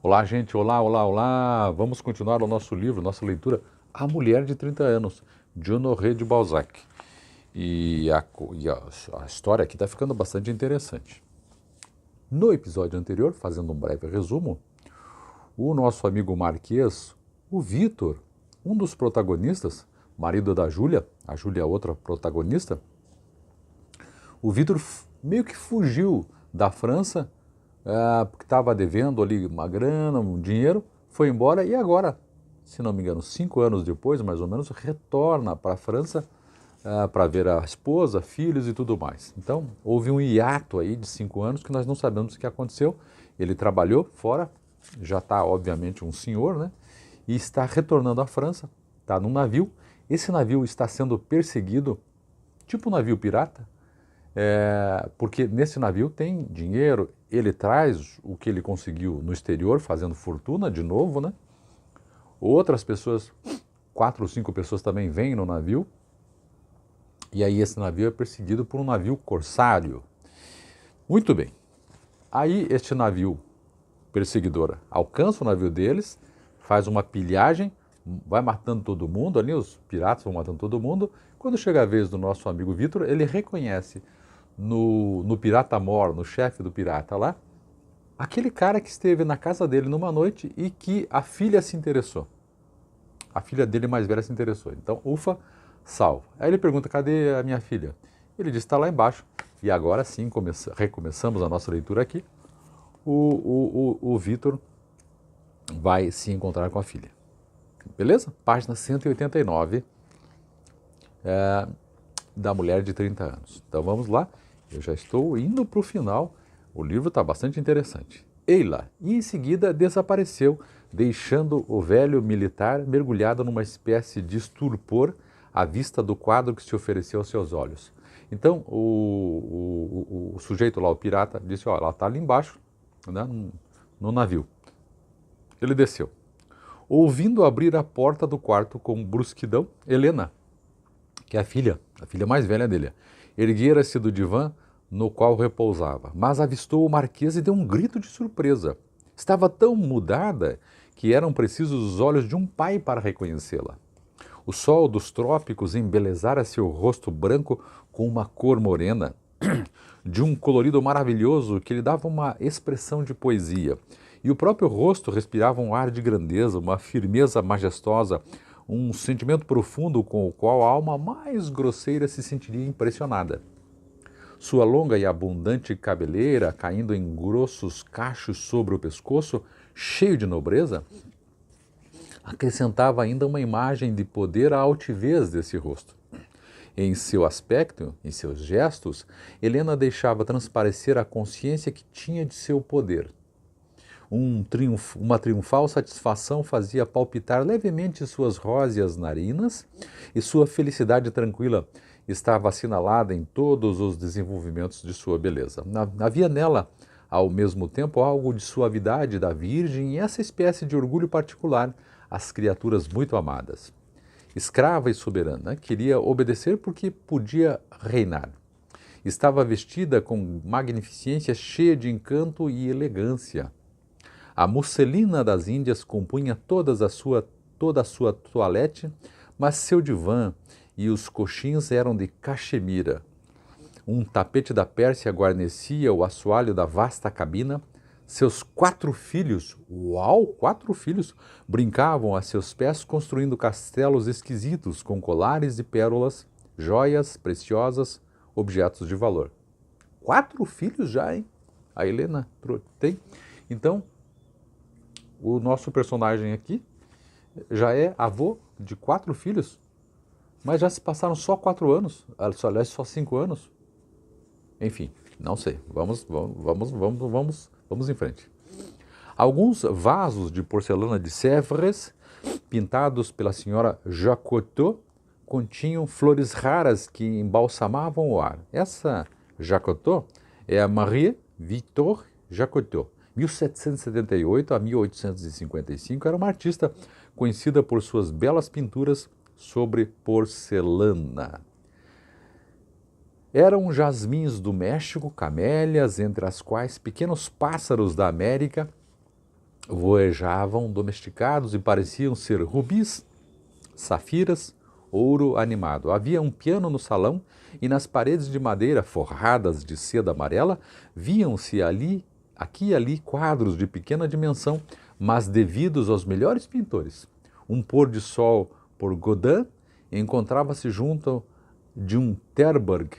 Olá, gente, olá, olá, olá. Vamos continuar o nosso livro, nossa leitura, A Mulher de 30 Anos, de Honoré de Balzac. E a história aqui está ficando bastante interessante. No episódio anterior, fazendo um breve resumo, o nosso amigo Marquês, o Vitor, um dos protagonistas, marido da Júlia, a Júlia é outra protagonista, o Vitor meio que fugiu da França, porque estava devendo ali uma grana, um dinheiro, foi embora e agora, se não me engano, 5 anos depois, mais ou menos, retorna para a França para ver a esposa, filhos e tudo mais. Então, houve um hiato aí de 5 anos que nós não sabemos o que aconteceu. Ele trabalhou fora, já está, obviamente, um senhor, né? E está retornando à França, está num navio. Esse navio está sendo perseguido, tipo um navio pirata, porque nesse navio tem dinheiro, ele traz o que ele conseguiu no exterior, fazendo fortuna de novo, né? Outras pessoas, 4 ou 5 pessoas também vêm no navio, e aí esse navio é perseguido por um navio corsário. Muito bem, aí este navio perseguidor alcança o navio deles, faz uma pilhagem, vai matando todo mundo, ali os piratas vão matando todo mundo. Quando chega a vez do nosso amigo Vitor, ele reconhece no pirata mor, no chefe do pirata lá, aquele cara que esteve na casa dele numa noite e que a filha se interessou. A filha dele mais velha se interessou. Então, ufa, salvo. Aí ele pergunta, cadê a minha filha? Ele diz, está lá embaixo. E agora sim, recomeçamos a nossa leitura aqui. O Vitor vai se encontrar com a filha. Beleza? Página 189 da Mulher de 30 anos. Então vamos lá. Eu já estou indo para o final. O livro está bastante interessante. Ei-la! E em seguida desapareceu, deixando o velho militar mergulhado numa espécie de estupor à vista do quadro que se ofereceu aos seus olhos. Então o sujeito lá, o pirata, disse, ó, ela está ali embaixo, né, no navio. Ele desceu. Ouvindo abrir a porta do quarto com brusquidão, Helena, que é a filha mais velha dele, erguera-se do divã no qual repousava, mas avistou o Marquês e deu um grito de surpresa. Estava tão mudada que eram precisos os olhos de um pai para reconhecê-la. O sol dos trópicos embelezara seu rosto branco com uma cor morena, de um colorido maravilhoso que lhe dava uma expressão de poesia. E o próprio rosto respirava um ar de grandeza, uma firmeza majestosa, um sentimento profundo com o qual a alma mais grosseira se sentiria impressionada. Sua longa e abundante cabeleira, caindo em grossos cachos sobre o pescoço, cheio de nobreza, acrescentava ainda uma imagem de poder à altivez desse rosto. Em seu aspecto, em seus gestos, Helena deixava transparecer a consciência que tinha de seu poder. Uma triunfal satisfação fazia palpitar levemente suas róseas narinas e sua felicidade tranquila estava assinalada em todos os desenvolvimentos de sua beleza. Havia nela, ao mesmo tempo, algo de suavidade da virgem e essa espécie de orgulho particular às criaturas muito amadas. Escrava e soberana, queria obedecer porque podia reinar. Estava vestida com magnificência cheia de encanto e elegância. A musselina das Índias compunha toda a sua toilette, mas seu divã e os coxins eram de caxemira. Um tapete da Pérsia guarnecia o assoalho da vasta cabina. Seus 4 filhos, uau, 4 filhos, brincavam a seus pés construindo castelos esquisitos com colares de pérolas, joias preciosas, objetos de valor. 4 filhos já, hein? A Helena tem. Então, o nosso personagem aqui já é avô de 4 filhos, mas já se passaram só 4 anos, aliás, só 5 anos. Enfim, não sei. Vamos em frente. Alguns vasos de porcelana de Sèvres, pintados pela senhora Jacotot, continham flores raras que embalsamavam o ar. Essa Jacotot é a Marie Victor Jacotot. 1778 a 1855, era uma artista conhecida por suas belas pinturas sobre porcelana. Eram jasmins do México, camélias, entre as quais pequenos pássaros da América voejavam domesticados e pareciam ser rubis, safiras, ouro animado. Havia um piano no salão e nas paredes de madeira forradas de seda amarela viam-se aqui e ali quadros de pequena dimensão, mas devidos aos melhores pintores. Um pôr de sol por Godin encontrava-se junto de um Terburg.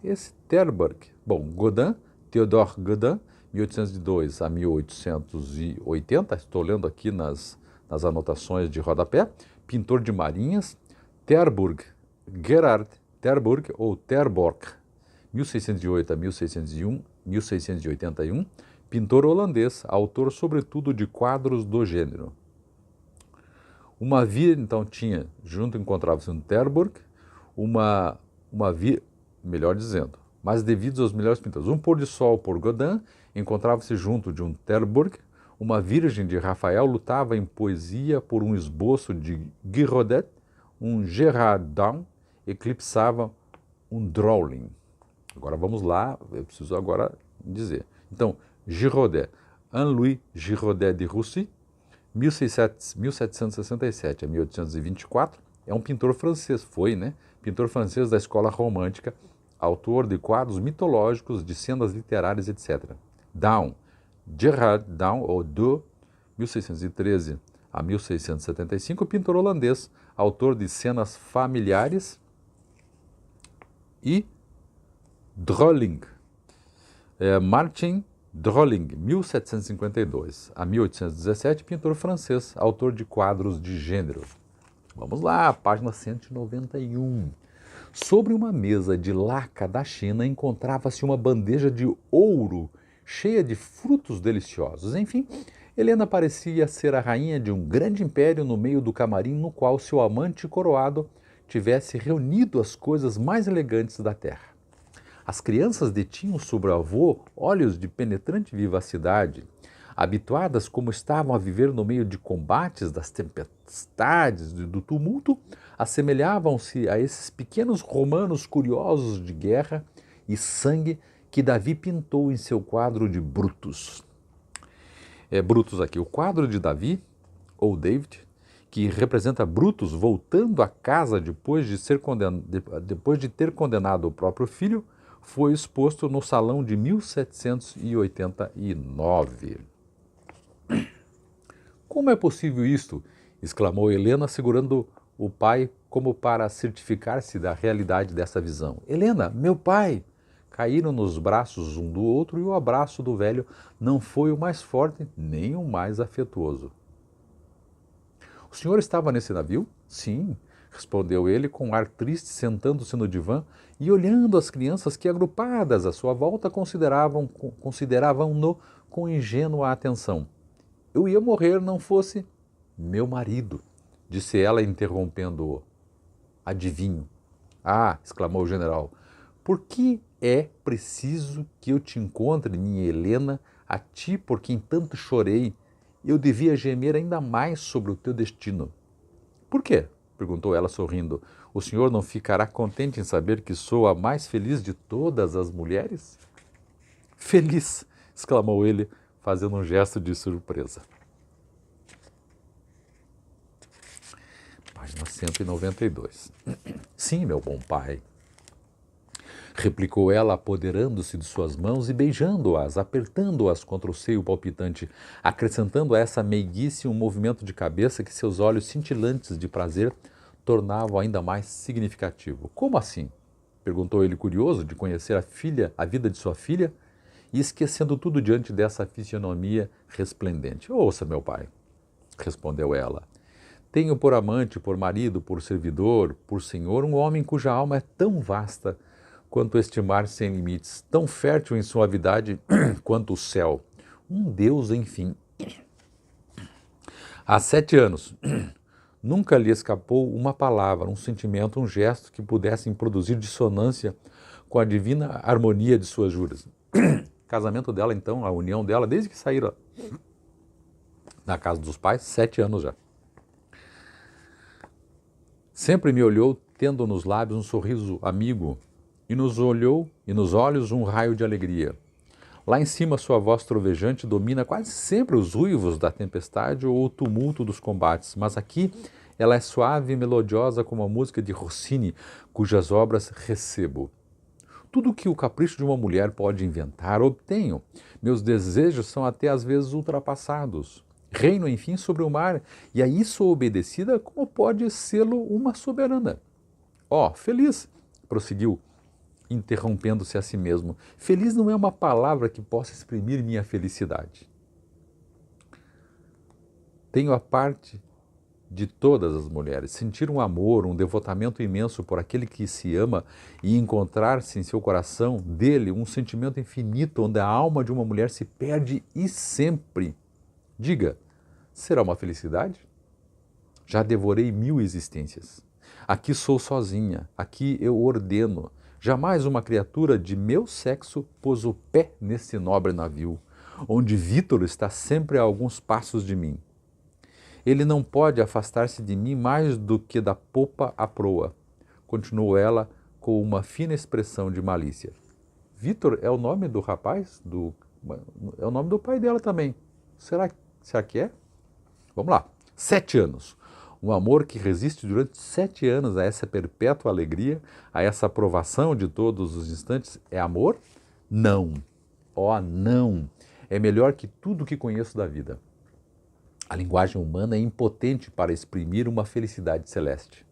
Esse Terburg, bom, Godin, Theodore Godin, 1802 a 1880, estou lendo aqui nas anotações de rodapé, pintor de marinhas, Terburg, Gerhard Terburg ou Terborg, 1608 a 1681, pintor holandês, autor sobretudo de quadros do gênero. Uma via, então, tinha, junto encontrava-se um Terburg, uma via, melhor dizendo, mas devido aos melhores pintores. Um pôr de sol por Godin encontrava-se junto de um Terburg, uma Virgem de Rafael lutava em poesia por um esboço de Girodet, um Gerardin eclipsava um Drolling. Agora vamos lá, eu preciso agora dizer. Então, Girodet, Henri Girodet de Roussy, 1767 a 1824, é um pintor francês, pintor francês da escola romântica, autor de quadros mitológicos, de cenas literárias, etc. Daun, Gerard Daun, ou de 1613 a 1675, pintor holandês, autor de cenas familiares, e Drolling, Martin Drolling, 1752 a 1817, pintor francês, autor de quadros de gênero. Vamos lá, página 191. Sobre uma mesa de laca da China encontrava-se uma bandeja de ouro cheia de frutos deliciosos. Enfim, Helena parecia ser a rainha de um grande império no meio do camarim no qual seu amante coroado tivesse reunido as coisas mais elegantes da terra. As crianças detinham sobre o avô olhos de penetrante vivacidade. Habituadas como estavam a viver no meio de combates, das tempestades, do tumulto, assemelhavam-se a esses pequenos romanos curiosos de guerra e sangue que Davi pintou em seu quadro de Brutus. Brutus aqui, o quadro de Davi, ou David, que representa Brutus voltando a casa depois de ter condenado o próprio filho, foi exposto no salão de 1789. Como é possível isto? Exclamou Helena, segurando o pai como para certificar-se da realidade dessa visão. Helena, meu pai! Caíram nos braços um do outro e o abraço do velho não foi o mais forte nem o mais afetuoso. O senhor estava nesse navio? Sim, respondeu ele com um ar triste, sentando-se no divã e olhando as crianças que, agrupadas à sua volta, consideravam-no com ingênua atenção. Eu ia morrer não fosse meu marido, disse ela, interrompendo-o. Adivinho. Ah, exclamou o general, por que é preciso que eu te encontre, minha Helena, a ti por quem tanto chorei? Eu devia gemer ainda mais sobre o teu destino. Por quê? Perguntou ela sorrindo. O senhor não ficará contente em saber que sou a mais feliz de todas as mulheres? Feliz! Exclamou ele, fazendo um gesto de surpresa. Página 192. Sim, meu bom pai, replicou ela, apoderando-se de suas mãos e beijando-as, apertando-as contra o seio palpitante, acrescentando a essa meiguice um movimento de cabeça que seus olhos cintilantes de prazer tornavam ainda mais significativo. Como assim? Perguntou ele, curioso de conhecer a vida de sua filha, e esquecendo tudo diante dessa fisionomia resplendente. Ouça, meu pai, respondeu ela. Tenho por amante, por marido, por servidor, por senhor, um homem cuja alma é tão vasta quanto este mar sem limites, tão fértil em suavidade quanto o céu. Um Deus, enfim. Há 7 anos, nunca lhe escapou uma palavra, um sentimento, um gesto que pudessem produzir dissonância com a divina harmonia de suas juras. Casamento dela, então, a união dela, desde que saíram da casa dos pais, 7 anos já. Sempre me olhou, tendo nos lábios um sorriso amigo, e nos olhos um raio de alegria. Lá em cima, sua voz trovejante domina quase sempre os uivos da tempestade ou o tumulto dos combates, mas aqui ela é suave e melodiosa como a música de Rossini, cujas obras recebo. Tudo que o capricho de uma mulher pode inventar, obtenho. Meus desejos são até às vezes ultrapassados. Reino, enfim, sobre o mar, e a isso obedecida como pode sê-lo uma soberana. Ó, feliz, prosseguiu, interrompendo-se a si mesmo. Feliz não é uma palavra que possa exprimir minha felicidade. Tenho a parte de todas as mulheres, sentir um amor, um devotamento imenso por aquele que se ama e encontrar-se em seu coração dele um sentimento infinito onde a alma de uma mulher se perde e sempre. Diga, será uma felicidade? Já devorei 1000 existências. Aqui sou sozinha, aqui eu ordeno. Jamais uma criatura de meu sexo pôs o pé nesse nobre navio, onde Vítor está sempre a alguns passos de mim. Ele não pode afastar-se de mim mais do que da popa à proa, continuou ela com uma fina expressão de malícia. Vítor é o nome do rapaz? É o nome do pai dela também. Será que é? Vamos lá. 7 anos. Um amor que resiste durante 7 anos a essa perpétua alegria, a essa aprovação de todos os instantes, é amor? Não. Oh, não. É melhor que tudo que conheço da vida. A linguagem humana é impotente para exprimir uma felicidade celeste.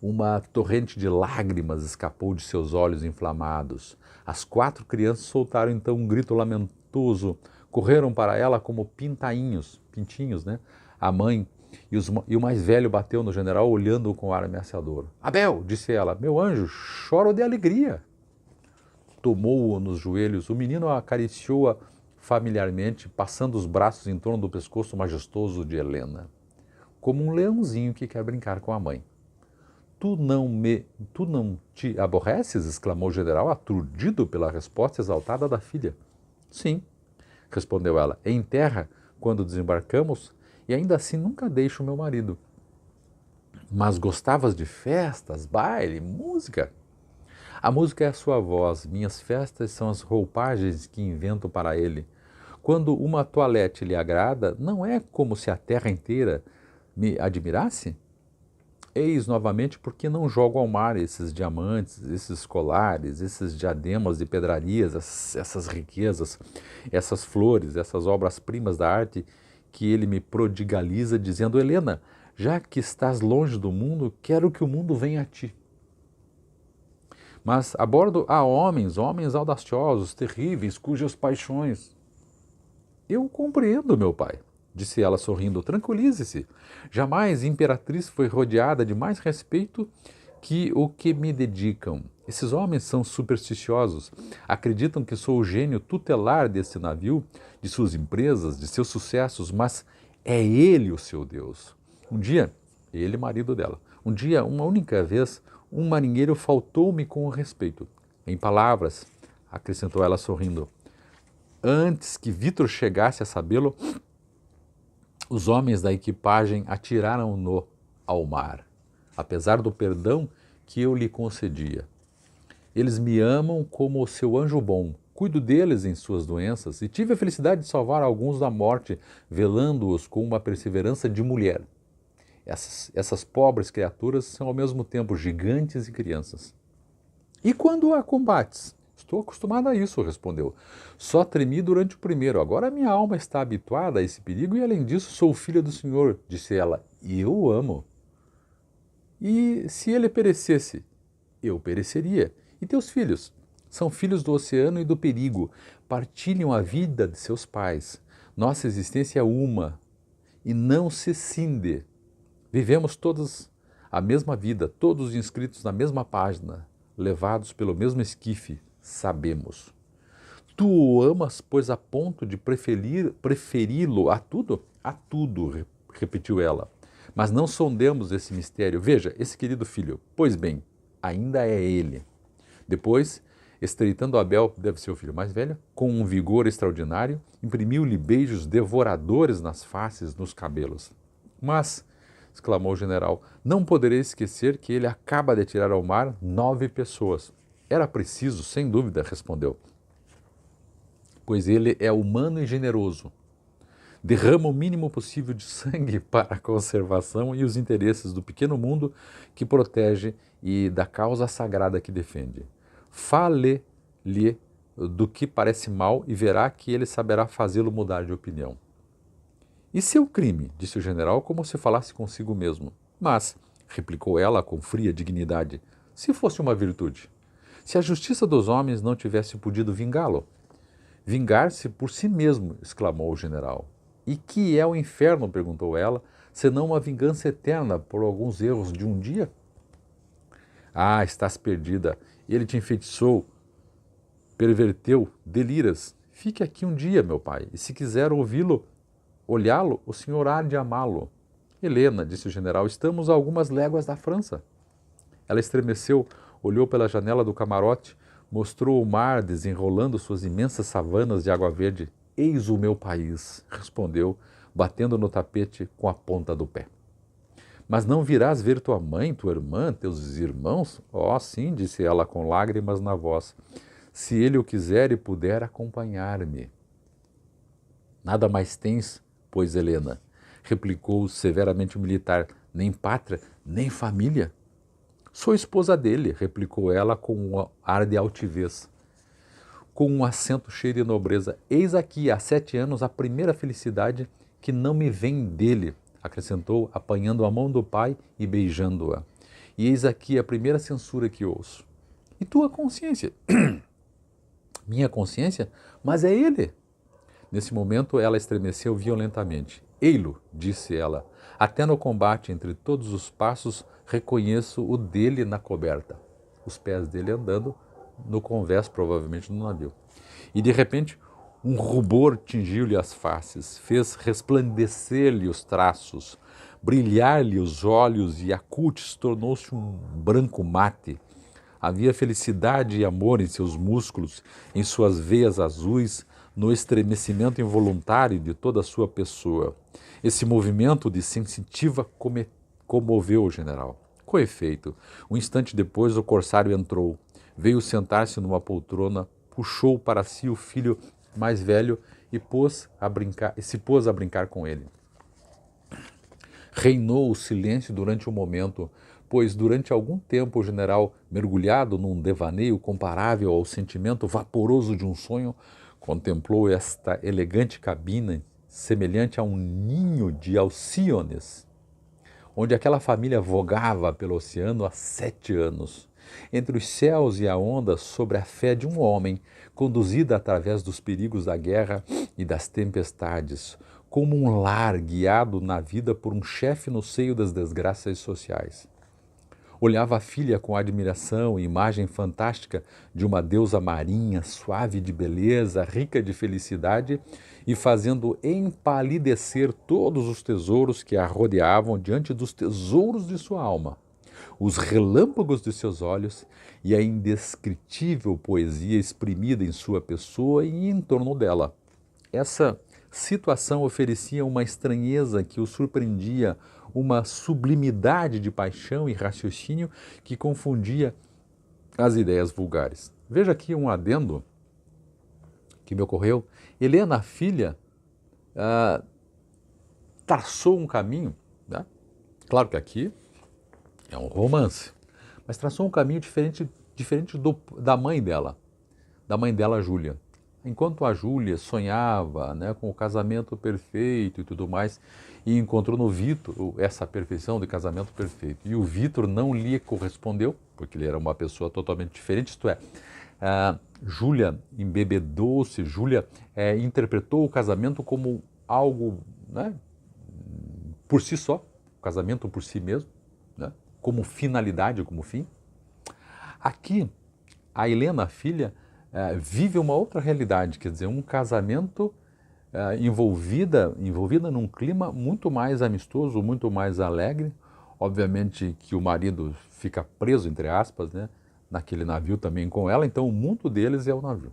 Uma torrente de lágrimas escapou de seus olhos inflamados. As 4 crianças soltaram então um grito lamentoso, correram para ela como pintinhos, né? A mãe e o mais velho bateu no general olhando-o com ar ameaçador. Abel, disse ela, meu anjo, choro de alegria. Tomou-o nos joelhos, o menino acariciou-a familiarmente, passando os braços em torno do pescoço majestoso de Helena, como um leãozinho que quer brincar com a mãe. Tu não te aborreces? Exclamou o general, aturdido pela resposta exaltada da filha. Sim, respondeu ela, em terra, quando desembarcamos, e ainda assim nunca deixo meu marido. Mas gostavas de festas, baile, música? A música é a sua voz, minhas festas são as roupagens que invento para ele. Quando uma toilette lhe agrada, não é como se a terra inteira me admirasse? Eis novamente porque não jogo ao mar esses diamantes, esses colares, esses diademas de pedrarias, essas riquezas, essas flores, essas obras-primas da arte que ele me prodigaliza, dizendo, Helena, já que estás longe do mundo, quero que o mundo venha a ti. Mas a bordo há homens audaciosos, terríveis, cujas paixões... Eu compreendo, meu pai, disse ela sorrindo, tranquilize-se. Jamais imperatriz foi rodeada de mais respeito que o que me dedicam. Esses homens são supersticiosos, acreditam que sou o gênio tutelar desse navio, de suas empresas, de seus sucessos, mas é ele o seu Deus. Um dia, ele marido dela, uma única vez, um marinheiro faltou-me com respeito. Em palavras, acrescentou ela sorrindo, antes que Vítor chegasse a sabê-lo, os homens da equipagem atiraram-no ao mar, apesar do perdão que eu lhe concedia. Eles me amam como o seu anjo bom, cuido deles em suas doenças e tive a felicidade de salvar alguns da morte, velando-os com uma perseverança de mulher. Essas pobres criaturas são ao mesmo tempo gigantes e crianças. E quando há combates? Estou acostumada a isso, respondeu. Só tremi durante o primeiro, agora minha alma está habituada a esse perigo e além disso sou filha do Senhor, disse ela, e eu o amo. E se ele perecesse? Eu pereceria. E teus filhos? São filhos do oceano e do perigo, partilham a vida de seus pais. Nossa existência é uma e não se cinde. Vivemos todos a mesma vida, todos inscritos na mesma página, levados pelo mesmo esquife, sabemos. Tu o amas, pois a ponto de preferi-lo a tudo? A tudo, repetiu ela. Mas não sondemos esse mistério. Veja, esse querido filho, pois bem, ainda é ele. Depois, estreitando Abel, deve ser o filho mais velho, com um vigor extraordinário, imprimiu-lhe beijos devoradores nas faces, nos cabelos. Mas, exclamou o general, não poderei esquecer que ele acaba de atirar ao mar 9 pessoas. Era preciso, sem dúvida, respondeu. pois ele é humano e generoso. Derrama o mínimo possível de sangue para a conservação e os interesses do pequeno mundo que protege e da causa sagrada que defende. Fale-lhe do que parece mal e verá que ele saberá fazê-lo mudar de opinião. E seu crime, disse o general, como se falasse consigo mesmo. Mas, replicou ela com fria dignidade, se fosse uma virtude, se a justiça dos homens não tivesse podido vingá-lo. Vingar-se por si mesmo, exclamou o general. E que é o inferno, perguntou ela, senão uma vingança eterna por alguns erros de um dia? Ah, estás perdida. Ele te enfeitiçou, perverteu, deliras. Fique aqui um dia, meu pai, e se quiser ouvi-lo, olhá-lo, o senhor há de amá-lo. Helena, disse o general, estamos a algumas léguas da França. Ela estremeceu, olhou pela janela do camarote, mostrou o mar desenrolando suas imensas savanas de água verde. Eis o meu país, respondeu, batendo no tapete com a ponta do pé. Mas não virás ver tua mãe, tua irmã, teus irmãos? Oh, sim, disse ela com lágrimas na voz. Se ele o quiser e puder acompanhar-me. Nada mais tens, pois, Helena, replicou severamente o militar, nem pátria, nem família. Sou esposa dele, replicou ela com um ar de altivez, com um acento cheio de nobreza. Eis aqui, há 7 anos, a primeira felicidade que não me vem dele, acrescentou, apanhando a mão do pai e beijando-a. E eis aqui a primeira censura que ouço. E tua consciência? Minha consciência? Mas é ele. Nesse momento, ela estremeceu violentamente. Ei-lo, disse ela, até no combate entre todos os passos reconheço o dele na coberta. Os pés dele andando no convés, provavelmente no navio. E de repente, um rubor tingiu-lhe as faces, fez resplandecer-lhe os traços, brilhar-lhe os olhos e a cútis tornou-se um branco mate. Havia felicidade e amor em seus músculos, em suas veias azuis, no estremecimento involuntário de toda a sua pessoa. Esse movimento de sensitiva comoveu o general. Com efeito, um instante depois o corsário entrou, veio sentar-se numa poltrona, puxou para si o filho mais velho e se pôs a brincar com ele. Reinou o silêncio durante um momento, pois durante algum tempo o general, mergulhado num devaneio comparável ao sentimento vaporoso de um sonho, contemplou esta elegante cabina semelhante a um ninho de alcíones, onde aquela família vogava pelo oceano há 7 anos, entre os céus e a onda sobre a fé de um homem, conduzida através dos perigos da guerra e das tempestades, como um lar guiado na vida por um chefe no seio das desgraças sociais. Olhava a filha com admiração e imagem fantástica de uma deusa marinha, suave de beleza, rica de felicidade e fazendo empalidecer todos os tesouros que a rodeavam diante dos tesouros de sua alma, os relâmpagos de seus olhos e a indescritível poesia exprimida em sua pessoa e em torno dela. Essa situação oferecia uma estranheza que o surpreendia, uma sublimidade de paixão e raciocínio que confundia as ideias vulgares. Veja aqui um adendo que me ocorreu. Helena, a filha, traçou um caminho, né? Claro que aqui é um romance, mas traçou um caminho diferente da mãe dela, Júlia. Enquanto a Júlia sonhava, né, com o casamento perfeito e tudo mais, e encontrou no Vitor essa perfeição de casamento perfeito. E o Vitor não lhe correspondeu, porque ele era uma pessoa totalmente diferente, isto é, Júlia embebedou-se, Júlia interpretou o casamento como algo, né, por si só, o casamento por si mesmo, né, como finalidade, como fim. Aqui, a Helena, a filha, vive uma outra realidade, quer dizer, um casamento envolvida num clima muito mais amistoso, muito mais alegre. Obviamente que o marido fica preso, entre aspas, né, naquele navio também com ela, então o mundo deles é o navio.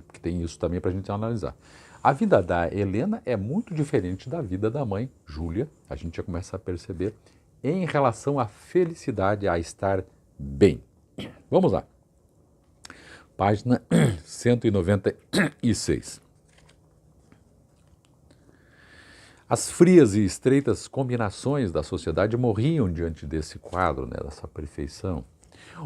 Porque tem isso também para a gente analisar. A vida da Helena é muito diferente da vida da mãe, Júlia, a gente já começa a perceber, em relação à felicidade, a estar bem. Vamos lá. Página 196. As frias e estreitas combinações da sociedade morriam diante desse quadro, né, dessa perfeição.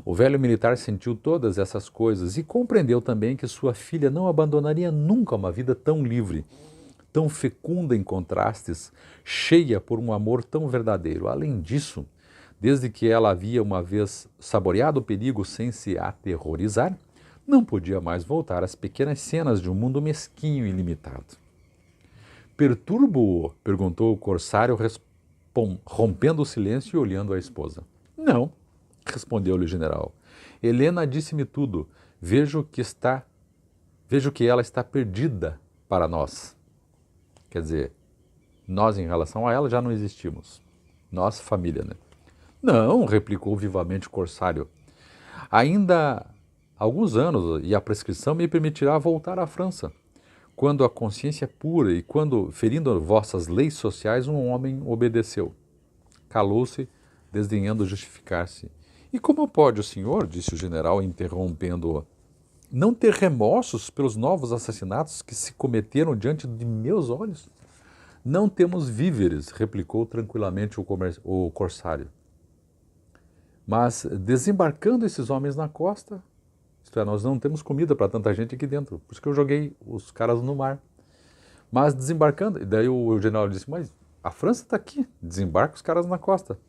O velho militar sentiu todas essas coisas e compreendeu também que sua filha não abandonaria nunca uma vida tão livre, tão fecunda em contrastes, cheia por um amor tão verdadeiro. Além disso, desde que ela havia uma vez saboreado o perigo sem se aterrorizar, não podia mais voltar às pequenas cenas de um mundo mesquinho e limitado. Perturbo-o? Perguntou o corsário, rompendo o silêncio e olhando a esposa. Não, respondeu-lhe o general. Helena disse-me tudo. Vejo que ela está perdida para nós. Quer dizer, nós em relação a ela já não existimos. Nós, família, né? Não, replicou vivamente o corsário. Ainda alguns anos e a prescrição me permitirá voltar à França. Quando a consciência é pura e quando, ferindo vossas leis sociais, um homem obedeceu. Calou-se, desdenhando justificar-se. E como pode o senhor, disse o general, interrompendo-o, não ter remorsos pelos novos assassinatos que se cometeram diante de meus olhos? Não temos víveres, replicou tranquilamente o corsário. Mas desembarcando esses homens na costa, isto é, nós não temos comida para tanta gente aqui dentro, por isso que eu joguei os caras no mar. Mas desembarcando, e daí o general disse, mas a França está aqui, desembarca os caras na costa.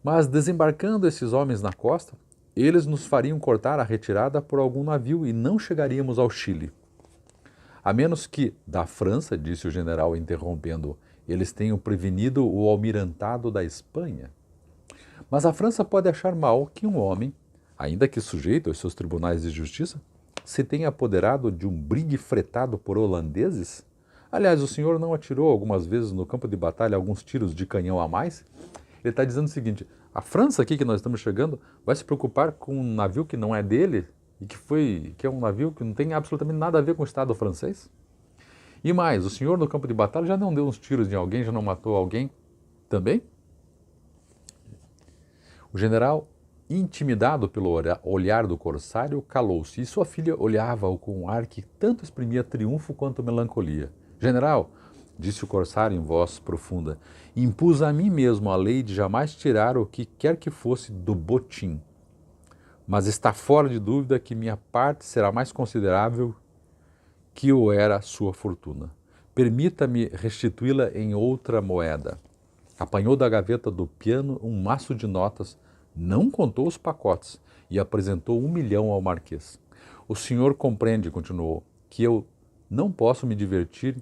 Mas desembarcando esses homens na costa, eles nos fariam cortar a retirada por algum navio e não chegaríamos ao Chile. A menos que, da França, disse o general interrompendo, eles tenham prevenido o almirantado da Espanha. Mas a França pode achar mal que um homem, ainda que sujeito aos seus tribunais de justiça, se tenha apoderado de um brigue fretado por holandeses? Aliás, o senhor não atirou algumas vezes no campo de batalha alguns tiros de canhão a mais? Ele está dizendo o seguinte, a França aqui que nós estamos chegando vai se preocupar com um navio que não é dele e que é um navio que não tem absolutamente nada a ver com o Estado francês? E mais, o senhor no campo de batalha já não deu uns tiros em alguém, já não matou alguém também? O general, intimidado pelo olhar do corsário, calou-se e sua filha olhava-o com um ar que tanto exprimia triunfo quanto melancolia. General, disse o corsário em voz profunda, impus a mim mesmo a lei de jamais tirar o que quer que fosse do botim. Mas está fora de dúvida que minha parte será mais considerável que o era a sua fortuna. Permita-me restituí-la em outra moeda. Apanhou da gaveta do piano um maço de notas, não contou os pacotes e apresentou 1 milhão ao marquês. O senhor compreende, continuou, que eu não posso me divertir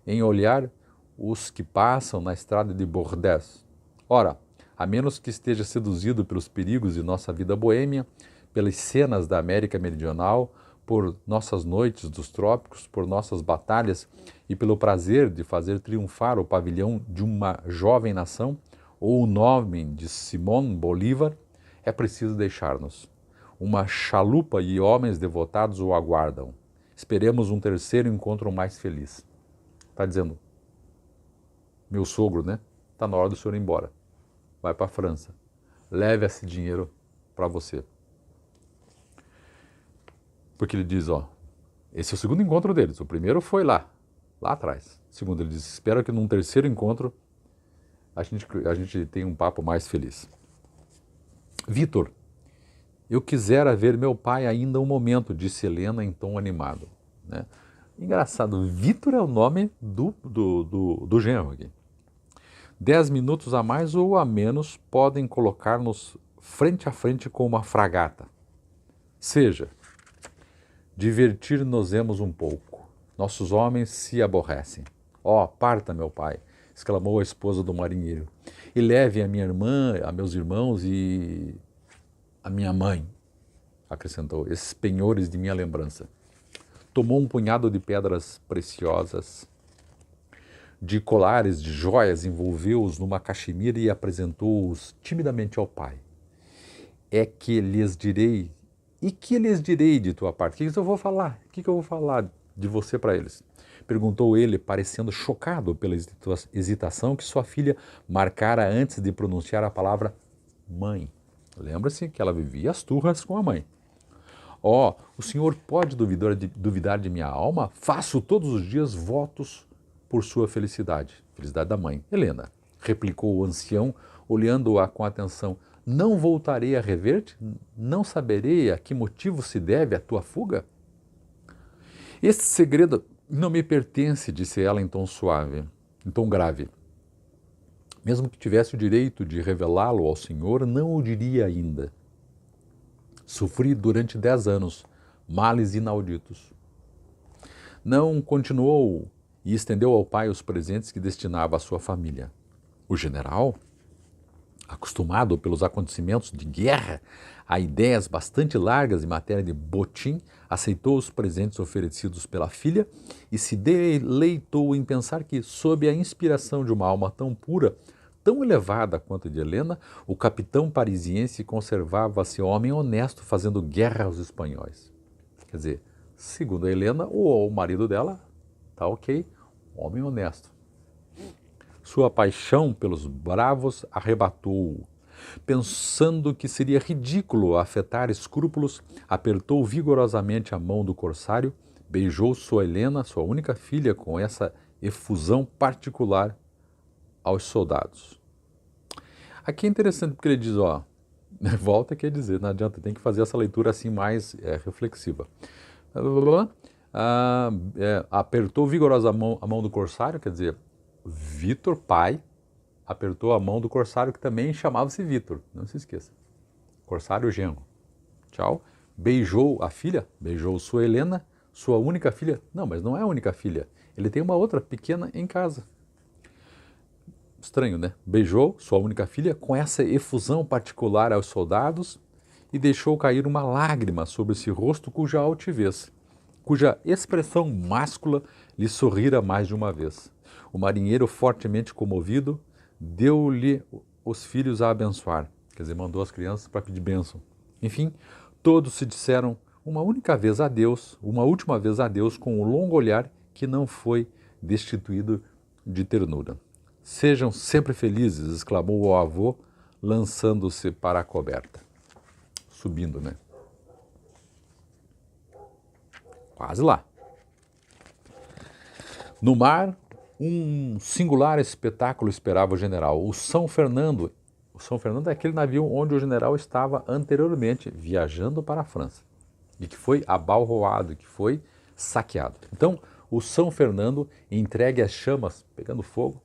em olhar os que passam na estrada de Bordeaux. Ora, a menos que esteja seduzido pelos perigos de nossa vida boêmia, pelas cenas da América Meridional, por nossas noites dos trópicos, por nossas batalhas e pelo prazer de fazer triunfar o pavilhão de uma jovem nação ou o nome de Simón Bolívar, é preciso deixar-nos. Uma chalupa e homens devotados o aguardam. Esperemos um terceiro encontro mais feliz. Está dizendo, meu sogro, né? Está na hora do senhor ir embora. Vai para a França. Leve esse dinheiro para você. Porque ele diz, ó, esse é o segundo encontro deles. O primeiro foi lá atrás. O segundo, ele diz, espero que num terceiro encontro a gente tenha um papo mais feliz. Vitor, eu quisera ver meu pai ainda um momento, disse Helena em tom animado. Né? Engraçado, Vitor é o nome do genro aqui. 10 minutos a mais ou a menos podem colocar-nos frente a frente com uma fragata. Seja, divertir-nos-emos um pouco. Nossos homens se aborrecem. Ó, parta, meu pai, exclamou a esposa do marinheiro, e leve a minha irmã, a meus irmãos e a minha mãe, acrescentou, esses penhores de minha lembrança. Tomou um punhado de pedras preciosas, de colares, de joias, envolveu-os numa caxemira e apresentou-os timidamente ao pai. É que lhes direi, e que lhes direi de tua parte? O que eu vou falar? O que eu vou falar de você para eles? Perguntou ele, parecendo chocado pela hesitação que sua filha marcara antes de pronunciar a palavra mãe. Lembra-se que ela vivia as turras com a mãe. o senhor pode duvidar de minha alma? Faço todos os dias votos por sua felicidade. Felicidade da mãe. Helena, replicou o ancião, olhando-a com atenção. Não voltarei a rever-te? Não saberei a que motivo se deve a tua fuga? Este segredo não me pertence, disse ela em tom suave, em tom grave. Mesmo que tivesse o direito de revelá-lo ao senhor, não o diria ainda. Sofri durante 10 anos males inauditos. Não continuou e estendeu ao pai os presentes que destinava à sua família. O general, acostumado pelos acontecimentos de guerra a ideias bastante largas em matéria de botim, aceitou os presentes oferecidos pela filha e se deleitou em pensar que, sob a inspiração de uma alma tão pura, tão elevada quanto a de Helena, o capitão parisiense conservava-se homem honesto fazendo guerra aos espanhóis. Quer dizer, segundo a Helena, o marido dela está ok, homem honesto. Sua paixão pelos bravos arrebatou-o. Pensando que seria ridículo afetar escrúpulos, apertou vigorosamente a mão do corsário, beijou sua Helena, sua única filha, com essa efusão particular aos soldados. Aqui é interessante porque ele diz, volta quer dizer, não adianta, tem que fazer essa leitura assim mais reflexiva. Apertou vigorosamente a mão do corsário, quer dizer, Vitor, pai, apertou a mão do corsário, que também chamava-se Vitor, não se esqueça. Corsário genro. Tchau. Beijou a filha, beijou sua Helena, sua única filha. Não, mas não é a única filha. Ele tem uma outra pequena em casa. Estranho, né? Beijou sua única filha com essa efusão particular aos soldados e deixou cair uma lágrima sobre esse rosto cuja altivez, cuja expressão máscula lhe sorrira mais de uma vez. O marinheiro, fortemente comovido, deu-lhe os filhos a abençoar, quer dizer, mandou as crianças para pedir bênção. Enfim, todos se disseram uma única vez adeus, uma última vez adeus, com um longo olhar que não foi destituído de ternura. Sejam sempre felizes, exclamou o avô, lançando-se para a coberta. Subindo, né? Quase lá. No mar, um singular espetáculo esperava o general. O São Fernando é aquele navio onde o general estava anteriormente viajando para a França e que foi abalroado, que foi saqueado. Então, o São Fernando, entregue às chamas, pegando fogo,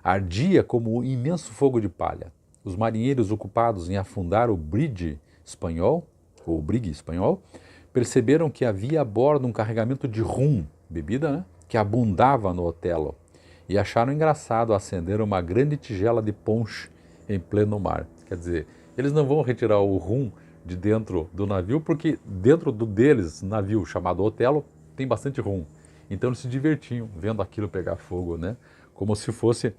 ardia como um imenso fogo de palha. Os marinheiros ocupados em afundar o brigue espanhol, perceberam que havia a bordo um carregamento de rum, bebida, né, que abundava no Otelo, e acharam engraçado acender uma grande tigela de ponche em pleno mar. Quer dizer, eles não vão retirar o rum de dentro do navio, porque dentro deles, navio chamado Otelo, tem bastante rum. Então eles se divertiam vendo aquilo pegar fogo, né? Como se fosse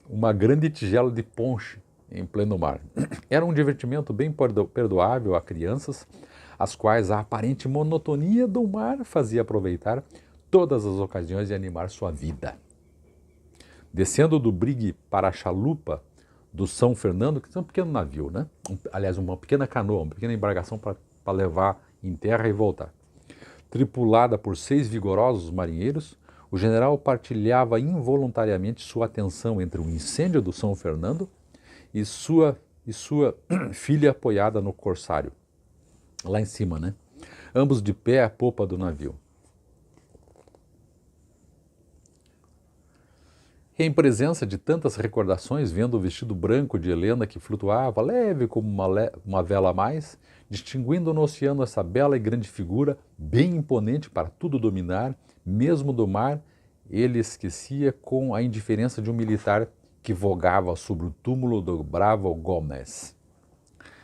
uma grande tigela de ponche em pleno mar. Era um divertimento bem perdoável a crianças, as quais a aparente monotonia do mar fazia aproveitar todas as ocasiões de animar sua vida. Descendo do brigue para a chalupa do São Fernando, que é um pequeno navio, né? Aliás, uma pequena canoa, uma pequena embarcação para levar em terra e voltar. Tripulada por 6 vigorosos marinheiros, o general partilhava involuntariamente sua atenção entre o incêndio do São Fernando e sua filha apoiada no corsário, lá em cima, né? Ambos de pé à popa do navio. Em presença de tantas recordações, vendo o vestido branco de Helena que flutuava leve como uma vela a mais, distinguindo no oceano essa bela e grande figura, bem imponente para tudo dominar, mesmo do mar, ele esquecia com a indiferença de um militar que vogava sobre o túmulo do bravo Gomes.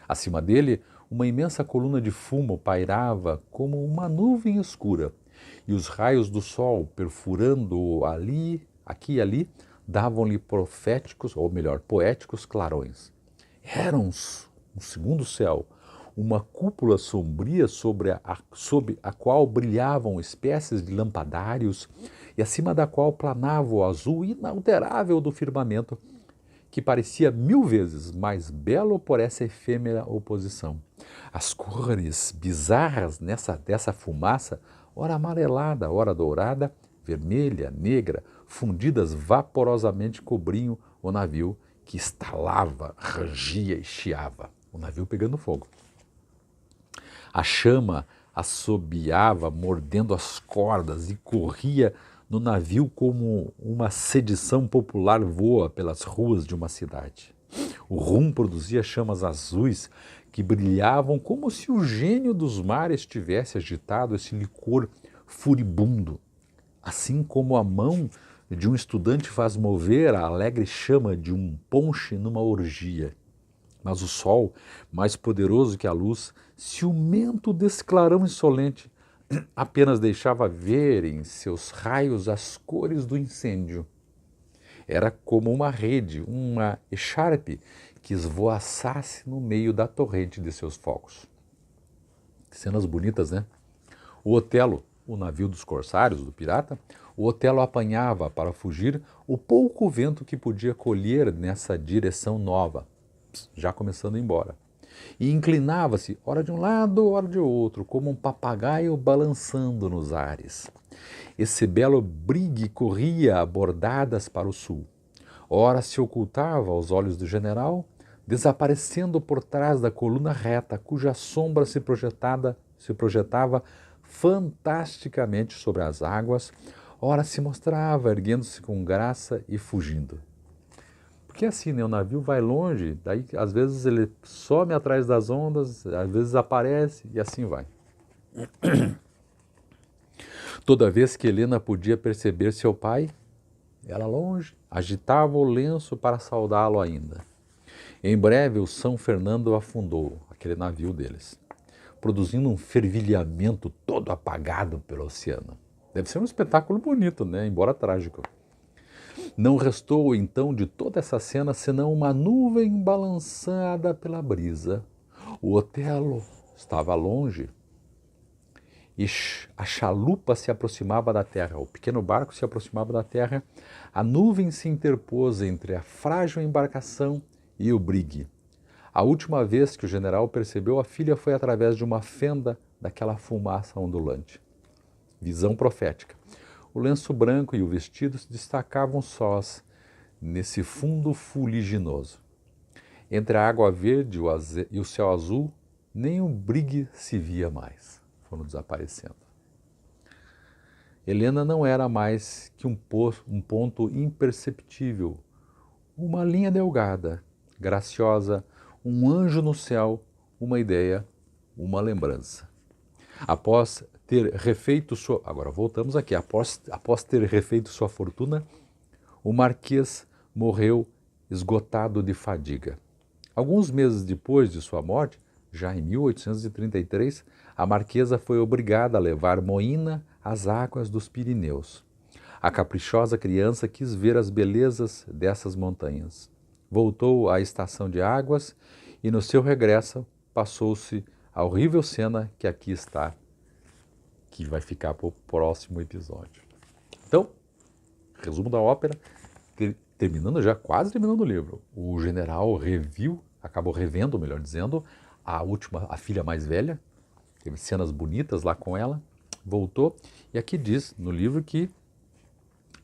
Acima dele, uma imensa coluna de fumo pairava como uma nuvem escura, e os raios do sol, perfurando-o aqui e ali, davam-lhe proféticos, ou melhor, poéticos clarões. Era um segundo céu, uma cúpula sombria sob a qual brilhavam espécies de lampadários e acima da qual planava o azul inalterável do firmamento, que parecia 1000 vezes mais belo por essa efêmera oposição. As cores bizarras dessa fumaça, ora amarelada, ora dourada, vermelha, negra, fundidas vaporosamente cobriam o navio, que estalava, rangia e chiava. O navio pegando fogo. A chama assobiava, mordendo as cordas, e corria no navio como uma sedição popular voa pelas ruas de uma cidade. O rum produzia chamas azuis que brilhavam como se o gênio dos mares tivesse agitado esse licor furibundo, assim como a mão de um estudante faz mover a alegre chama de um ponche numa orgia. Mas o sol, mais poderoso que a luz, ciumento desse clarão insolente, apenas deixava ver em seus raios as cores do incêndio. Era como uma rede, uma echarpe que esvoaçasse no meio da torrente de seus fogos. Cenas bonitas, né? O Otelo, o navio dos corsários, do pirata, o Otelo apanhava para fugir o pouco vento que podia colher nessa direção nova, já começando a ir embora. E inclinava-se, ora de um lado, ora de outro, como um papagaio balançando nos ares. Esse belo brigue corria a bordadas para o sul. Ora se ocultava aos olhos do general, desaparecendo por trás da coluna reta, cuja sombra se projetava fantasticamente sobre as águas, ora se mostrava, erguendo-se com graça e fugindo. Porque assim, né, o navio vai longe, daí às vezes ele some atrás das ondas, às vezes aparece e assim vai. Toda vez que Helena podia perceber seu pai, ela longe, agitava o lenço para saudá-lo ainda. Em breve o São Fernando afundou, aquele navio deles, produzindo um fervilhamento todo apagado pelo oceano. Deve ser um espetáculo bonito, né? Embora trágico. Não restou, então, de toda essa cena, senão uma nuvem balançada pela brisa. O Otelo estava longe e a chalupa se aproximava da terra, o pequeno barco se aproximava da terra, a nuvem se interpôs entre a frágil embarcação e o brigue. A última vez que o general percebeu a filha foi através de uma fenda daquela fumaça ondulante. Visão profética. O lenço branco e o vestido se destacavam sós nesse fundo fuliginoso. Entre a água verde e o céu azul, nem o brigue se via mais. Foram desaparecendo. Helena não era mais que um ponto imperceptível, uma linha delgada, graciosa, um anjo no céu, uma ideia, uma lembrança. Após ter refeito sua... Agora voltamos aqui. Após ter refeito sua fortuna, o Marquês morreu esgotado de fadiga. Alguns meses depois de sua morte, já em 1833, a Marquesa foi obrigada a levar Moina às águas dos Pirineus. A caprichosa criança quis ver as belezas dessas montanhas. Voltou à estação de águas e no seu regresso passou-se a horrível cena que aqui está, que vai ficar para o próximo episódio. Então, resumo da ópera, quase terminando o livro. O general acabou revendo, melhor dizendo, a filha mais velha, teve cenas bonitas lá com ela, voltou, e aqui diz no livro que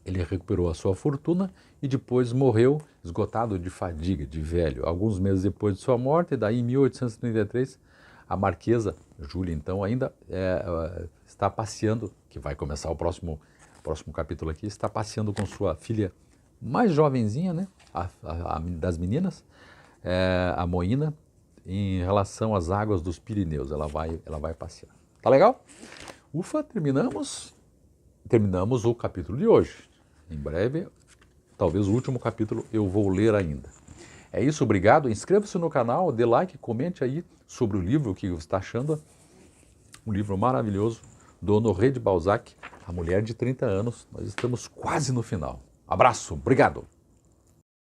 ele recuperou a sua fortuna e depois morreu esgotado de fadiga, de velho. Alguns meses depois de sua morte, e daí em 1833, a Marquesa, Júlia então, ainda está passeando, que vai começar o próximo capítulo aqui, está passeando com sua filha mais jovenzinha, né, das meninas, a Moina, em relação às águas dos Pirineus. Ela vai passear. Tá legal? Ufa, terminamos o capítulo de hoje. Em breve, talvez o último capítulo eu vou ler ainda. É isso, obrigado. Inscreva-se no canal, dê like, comente aí sobre o livro, o que você está achando. Um livro maravilhoso do Honoré de Balzac, A Mulher de 30 Anos. Nós estamos quase no final. Abraço, obrigado.